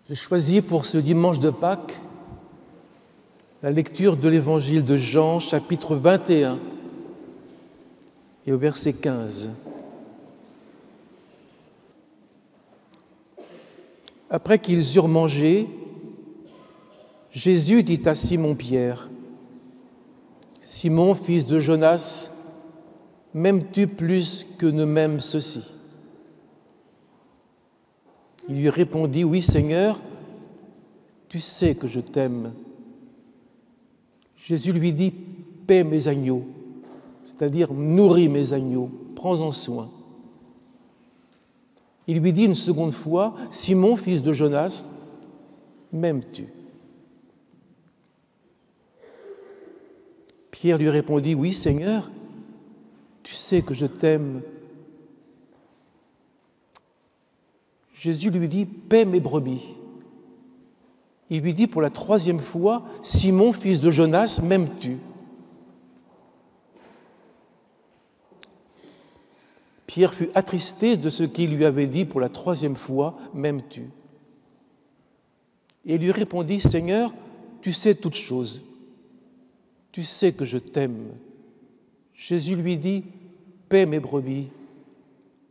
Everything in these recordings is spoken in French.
J'ai choisi pour ce dimanche de Pâques la lecture de l'évangile de Jean, chapitre 21 et au verset 15. Après qu'ils eurent mangé, Jésus dit à Simon-Pierre, « Simon, fils de Jonas, m'aimes-tu plus que ne m'aiment ceux-ci » Il lui répondit, « Oui, Seigneur, tu sais que je t'aime. » Jésus lui dit, « Paie mes agneaux, c'est-à-dire nourris mes agneaux, prends-en soin. » Il lui dit une seconde fois, « Simon, fils de Jonas, m'aimes-tu » Pierre lui répondit, « Oui, Seigneur, tu sais que je t'aime. » Jésus lui dit, « Paie mes brebis. » Il lui dit pour la troisième fois, « Simon, fils de Jonas, m'aimes-tu » Pierre fut attristé de ce qu'il lui avait dit pour la troisième fois, « M'aimes-tu » Et il lui répondit, « Seigneur, tu sais toutes choses. Tu sais que je t'aime. » Jésus lui dit, « Paie mes brebis.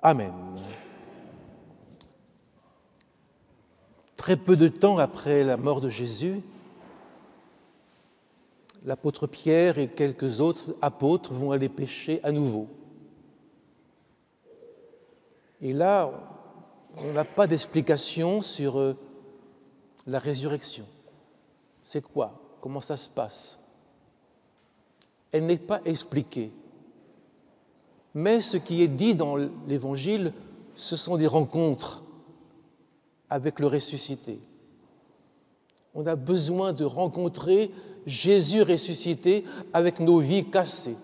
Amen. » Très peu de temps après la mort de Jésus, l'apôtre Pierre et quelques autres apôtres vont aller pêcher à nouveau. Et là, on n'a pas d'explication sur la résurrection. C'est quoi? Comment ça se passe? Elle n'est pas expliquée. Mais ce qui est dit dans l'Évangile, ce sont des rencontres avec le ressuscité. On a besoin de rencontrer Jésus ressuscité avec nos vies cassées.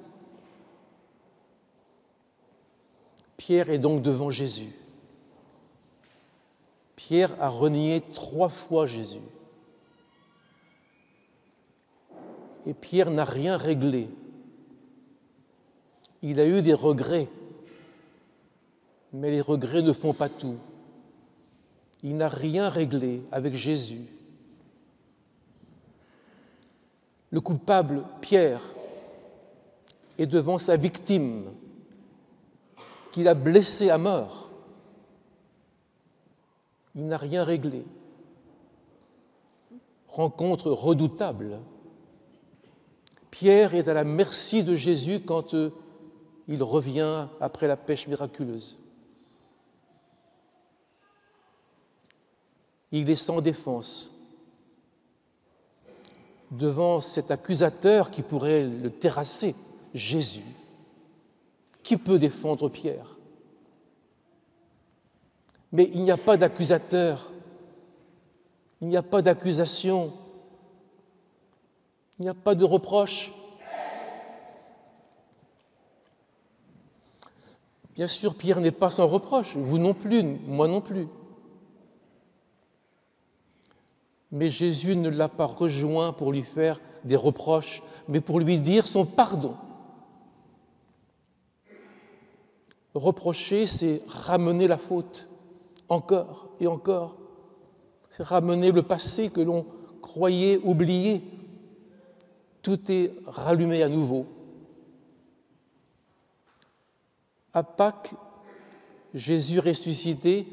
Pierre est donc devant Jésus. Pierre a renié 3 fois Jésus. Et Pierre n'a rien réglé. Il a eu des regrets, mais les regrets ne font pas tout. Il n'a rien réglé avec Jésus. Le coupable, Pierre, est devant sa victime, qu'il a blessée à mort. Il n'a rien réglé. Rencontre redoutable. Pierre est à la merci de Jésus quand il revient après la pêche miraculeuse. Il est sans défense devant cet accusateur qui pourrait le terrasser, Jésus. Qui peut défendre Pierre? Mais il n'y a pas d'accusateur, il n'y a pas d'accusation, il n'y a pas de reproche. Bien sûr, Pierre n'est pas sans reproche, vous non plus, moi non plus. Mais Jésus ne l'a pas rejoint pour lui faire des reproches, mais pour lui dire son pardon. Reprocher, c'est ramener la faute, encore et encore. C'est ramener le passé que l'on croyait oublié. Tout est rallumé à nouveau. À Pâques, Jésus ressuscité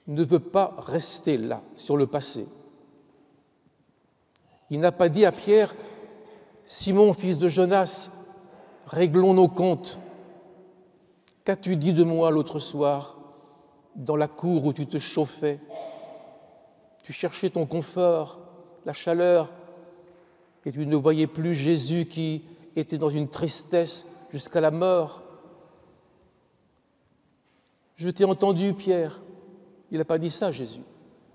ne veut pas rester là, sur le passé. Il n'a pas dit à Pierre, « Simon, fils de Jonas, réglons nos comptes. Qu'as-tu dit de moi l'autre soir, dans la cour où tu te chauffais? Tu cherchais ton confort, la chaleur, et tu ne voyais plus Jésus qui était dans une tristesse jusqu'à la mort. Je t'ai entendu, Pierre. » Il n'a pas dit ça, Jésus.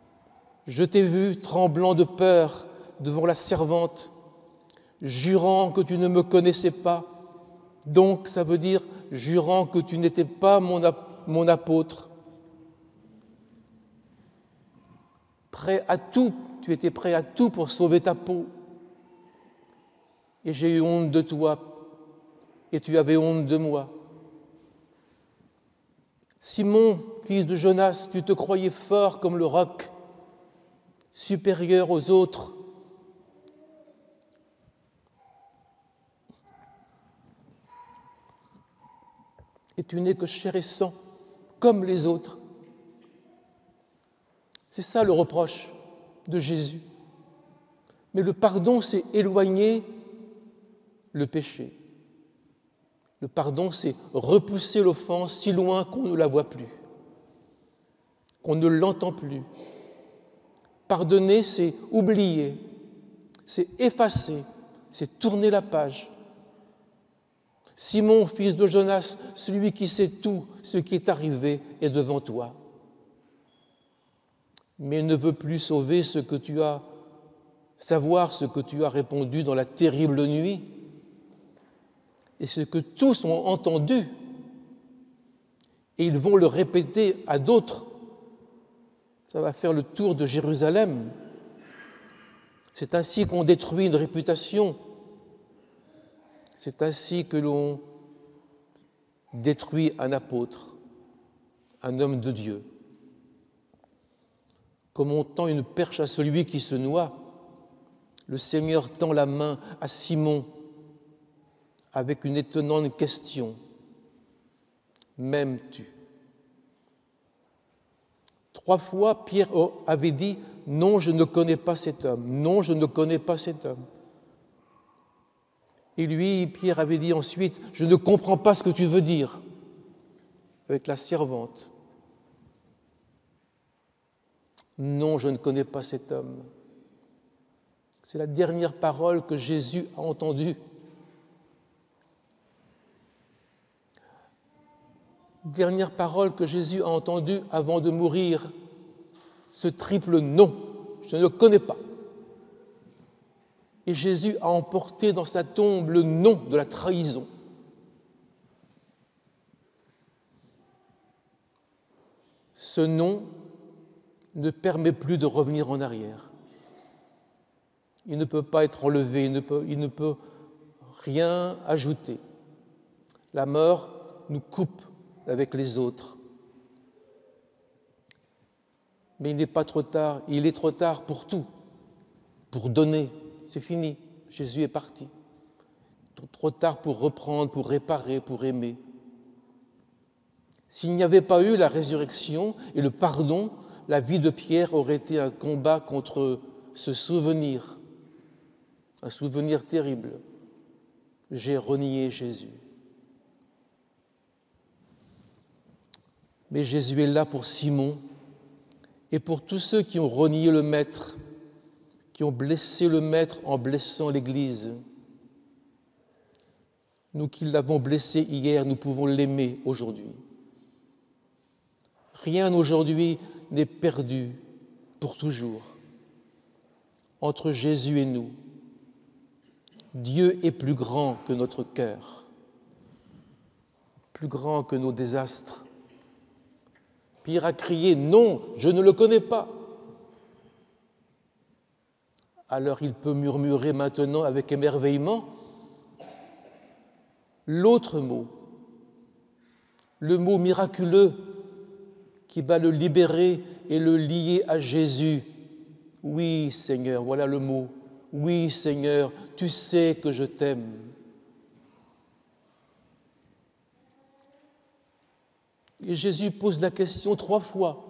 « Je t'ai vu tremblant de peur devant la servante, jurant que tu ne me connaissais pas. » Donc, ça veut dire jurant que tu n'étais pas mon apôtre. Prêt à tout, tu étais prêt à tout pour sauver ta peau. Et j'ai eu honte de toi, et tu avais honte de moi. Simon, fils de Jonas, tu te croyais fort comme le roc, supérieur aux autres. Et tu n'es que chair et sang, comme les autres. C'est ça le reproche de Jésus. Mais le pardon, c'est éloigner le péché. Le pardon, c'est repousser l'offense si loin qu'on ne la voit plus, qu'on ne l'entend plus. Pardonner, c'est oublier, c'est effacer, c'est tourner la page. Simon, fils de Jonas, celui qui sait tout ce qui est arrivé est devant toi. Mais il ne veut plus savoir ce que tu as répondu dans la terrible nuit et ce que tous ont entendu. Et ils vont le répéter à d'autres. Ça va faire le tour de Jérusalem. C'est ainsi qu'on détruit une réputation. C'est ainsi que l'on détruit un apôtre, un homme de Dieu. Comme on tend une perche à celui qui se noie, le Seigneur tend la main à Simon avec une étonnante question. M'aimes-tu ? 3 fois, Pierre avait dit « Non, je ne connais pas cet homme. Non, je ne connais pas cet homme. » Et lui, Pierre avait dit ensuite « Je ne comprends pas ce que tu veux dire » avec la servante. « Non, je ne connais pas cet homme. » C'est la dernière parole que Jésus a entendue. Dernière parole que Jésus a entendue avant de mourir, ce triple non, je ne le connais pas. Et Jésus a emporté dans sa tombe le nom de la trahison. Ce nom ne permet plus de revenir en arrière. Il ne peut pas être enlevé, il ne peut rien ajouter. La mort nous coupe avec les autres. Mais il n'est pas trop tard, il est trop tard pour tout, pour donner, c'est fini, Jésus est parti. Trop tard pour reprendre, pour réparer, pour aimer. S'il n'y avait pas eu la résurrection et le pardon, la vie de Pierre aurait été un combat contre ce souvenir, un souvenir terrible. J'ai renié Jésus. Mais Jésus est là pour Simon et pour tous ceux qui ont renié le Maître, qui ont blessé le Maître en blessant l'Église. Nous qui l'avons blessé hier, nous pouvons l'aimer aujourd'hui. Rien aujourd'hui n'est perdu pour toujours. Entre Jésus et nous, Dieu est plus grand que notre cœur, plus grand que nos désastres. Pierre a crié « Non, je ne le connais pas ». Alors il peut murmurer maintenant avec émerveillement l'autre mot, le mot miraculeux qui va le libérer et le lier à Jésus. Oui, Seigneur, voilà le mot. Oui, Seigneur, tu sais que je t'aime. Et Jésus pose la question 3 fois.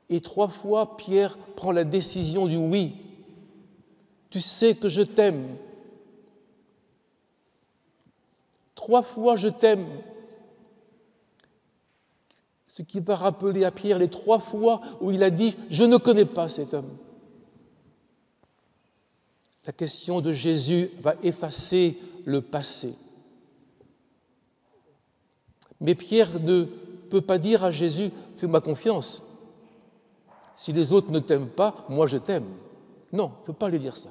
Et 3 fois, Pierre prend la décision du oui. Tu sais que je t'aime. 3 fois, je t'aime. Ce qui va rappeler à Pierre les 3 fois où il a dit « Je ne connais pas cet homme ». La question de Jésus va effacer le passé. Mais Pierre ne peut pas dire à Jésus « Fais-moi confiance. Si les autres ne t'aiment pas, moi je t'aime. » Non, il ne peut pas lui dire ça.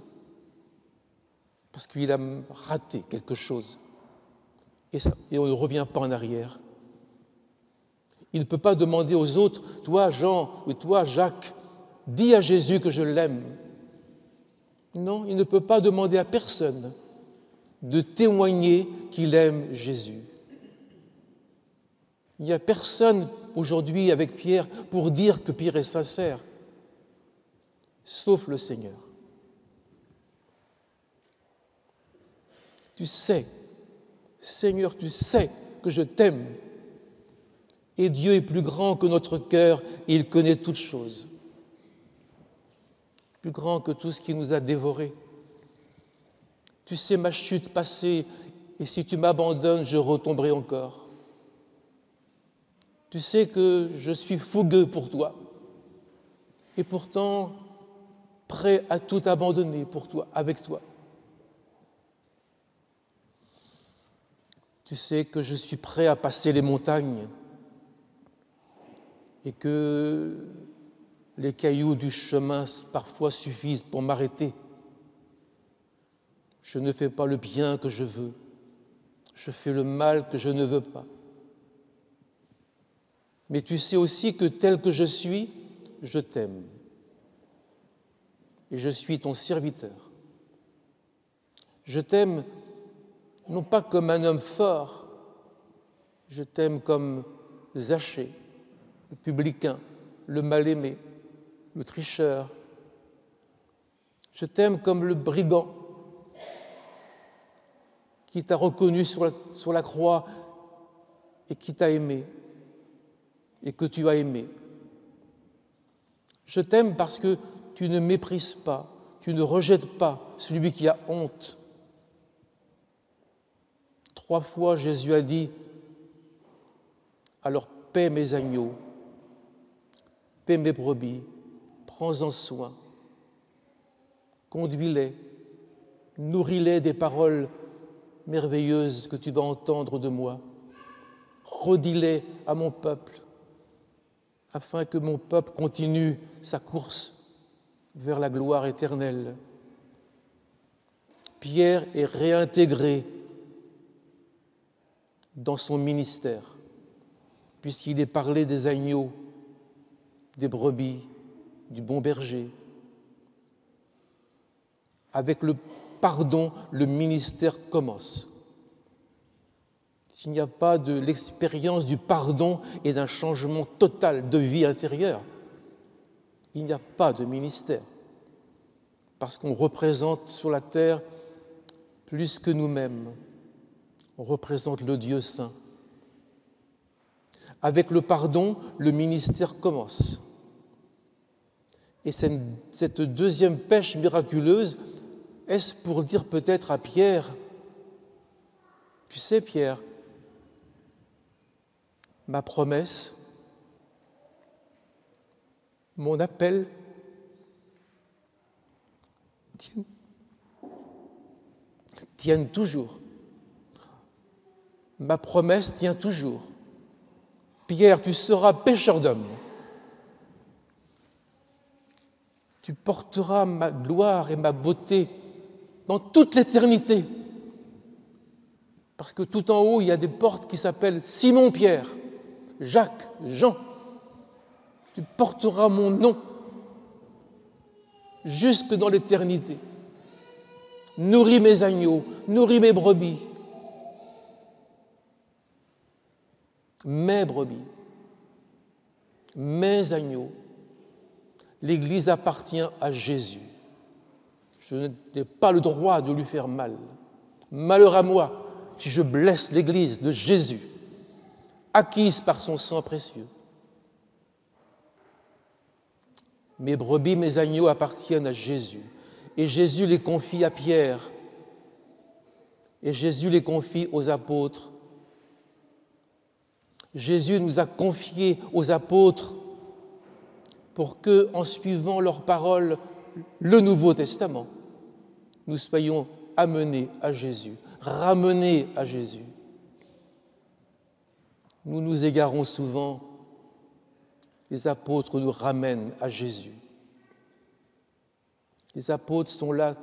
Parce qu'il a raté quelque chose. Et on ne revient pas en arrière. Il ne peut pas demander aux autres « Toi, Jean, ou toi, Jacques, dis à Jésus que je l'aime. » Non, il ne peut pas demander à personne de témoigner qu'il aime Jésus. Il n'y a personne aujourd'hui avec Pierre pour dire que Pierre est sincère, sauf le Seigneur. Tu sais, Seigneur, tu sais que je t'aime. Et Dieu est plus grand que notre cœur et il connaît toutes choses. Plus grand que tout ce qui nous a dévorés. Tu sais ma chute passée et si tu m'abandonnes, je retomberai encore. Tu sais que je suis fougueux pour toi et pourtant prêt à tout abandonner pour toi, avec toi. Tu sais que je suis prêt à passer les montagnes et que les cailloux du chemin parfois suffisent pour m'arrêter. Je ne fais pas le bien que je veux, je fais le mal que je ne veux pas. Mais tu sais aussi que tel que je suis, je t'aime. Et je suis ton serviteur. Je t'aime non pas comme un homme fort, je t'aime comme Zachée, le publicain, le mal-aimé, le tricheur. Je t'aime comme le brigand qui t'a reconnu sur la croix et qui t'a aimé et que tu as aimé. Je t'aime parce que tu ne méprises pas, tu ne rejettes pas celui qui a honte. 3 fois, Jésus a dit « Alors paie mes agneaux, paie mes brebis, prends-en soin, conduis-les, nourris-les des paroles merveilleuses que tu vas entendre de moi, redis-les à mon peuple, afin que mon peuple continue sa course vers la gloire éternelle. » Pierre est réintégré dans son ministère, puisqu'il est parlé des agneaux, des brebis, du bon berger. Avec le pardon, le ministère commence. S'il n'y a pas de l'expérience du pardon et d'un changement total de vie intérieure, il n'y a pas de ministère, parce qu'on représente sur la terre plus que nous-mêmes. On représente le Dieu saint. Avec le pardon, le ministère commence. Et cette deuxième pêche miraculeuse, est-ce pour dire peut-être à Pierre, tu sais Pierre, ma promesse, mon appel tiennent toujours. Ma promesse tient toujours. Pierre, tu seras pêcheur d'hommes. Tu porteras ma gloire et ma beauté dans toute l'éternité. Parce que tout en haut, il y a des portes qui s'appellent Simon-Pierre, Jacques, Jean. Tu porteras mon nom jusque dans l'éternité. Nourris mes agneaux, nourris mes brebis. Mes brebis, mes agneaux. L'Église appartient à Jésus. Je n'ai pas le droit de lui faire mal. Malheur à moi si je blesse l'Église de Jésus, acquise par son sang précieux. Mes brebis, mes agneaux appartiennent à Jésus. Et Jésus les confie à Pierre. Et Jésus les confie aux apôtres. Jésus nous a confiés aux apôtres pour que, en suivant leurs paroles, le Nouveau Testament, nous soyons amenés à Jésus, ramenés à Jésus. Nous nous égarons souvent, les apôtres nous ramènent à Jésus. Les apôtres sont là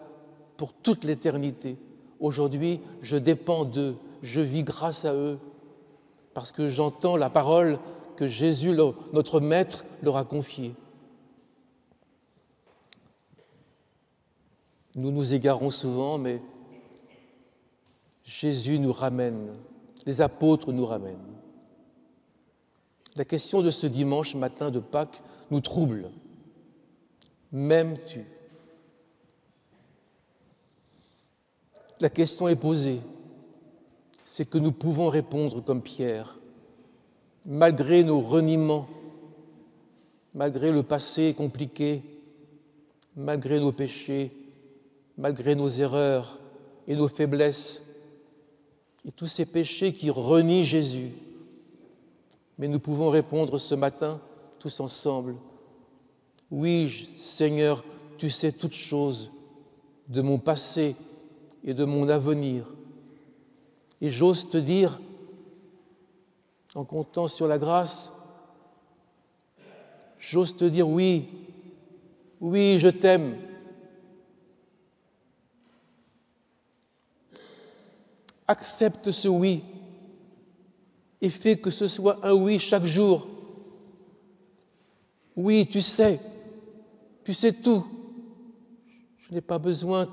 pour toute l'éternité. Aujourd'hui, je dépends d'eux, je vis grâce à eux, parce que j'entends la parole que Jésus, notre Maître, leur a confiée. Nous nous égarons souvent, mais Jésus nous ramène, les apôtres nous ramènent. La question de ce dimanche matin de Pâques nous trouble. M'aimes-tu? La question est posée. C'est que nous pouvons répondre comme Pierre, malgré nos reniements, malgré le passé compliqué, malgré nos péchés, malgré nos erreurs et nos faiblesses, et tous ces péchés qui renient Jésus. Mais nous pouvons répondre ce matin, tous ensemble, « Oui, Seigneur, tu sais toutes choses de mon passé et de mon avenir. Et j'ose te dire, en comptant sur la grâce, j'ose te dire oui, oui, je t'aime. Accepte ce oui et fais que ce soit un oui chaque jour. Oui, tu sais tout. Je n'ai pas besoin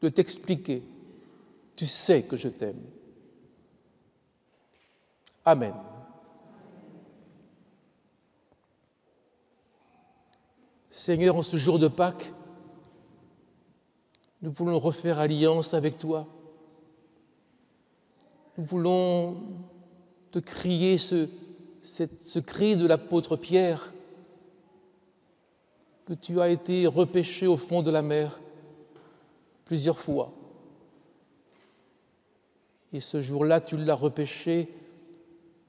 de t'expliquer. Tu sais que je t'aime. Amen. Seigneur, en ce jour de Pâques, nous voulons refaire alliance avec toi. Nous voulons te crier ce cri de l'apôtre Pierre, que tu as été repêché au fond de la mer plusieurs fois. Et ce jour-là, tu l'as repêché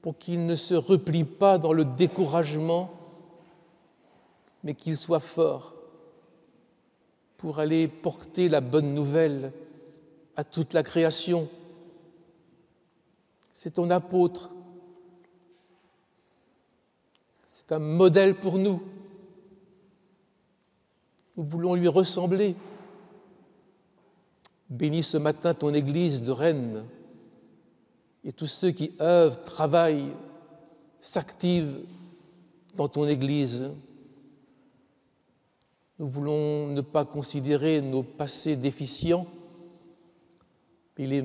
pour qu'il ne se replie pas dans le découragement, mais qu'il soit fort pour aller porter la bonne nouvelle à toute la création. C'est ton apôtre. C'est un modèle pour nous. Nous voulons lui ressembler. Bénis ce matin ton Église de Rennes et tous ceux qui œuvrent, travaillent, s'activent dans ton Église. Nous voulons ne pas considérer nos passés déficients. Il est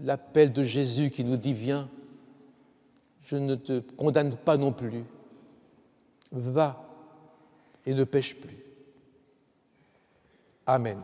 l'appel de Jésus qui nous dit « Viens, je ne te condamne pas non plus. Va et ne pêche plus. » Amen.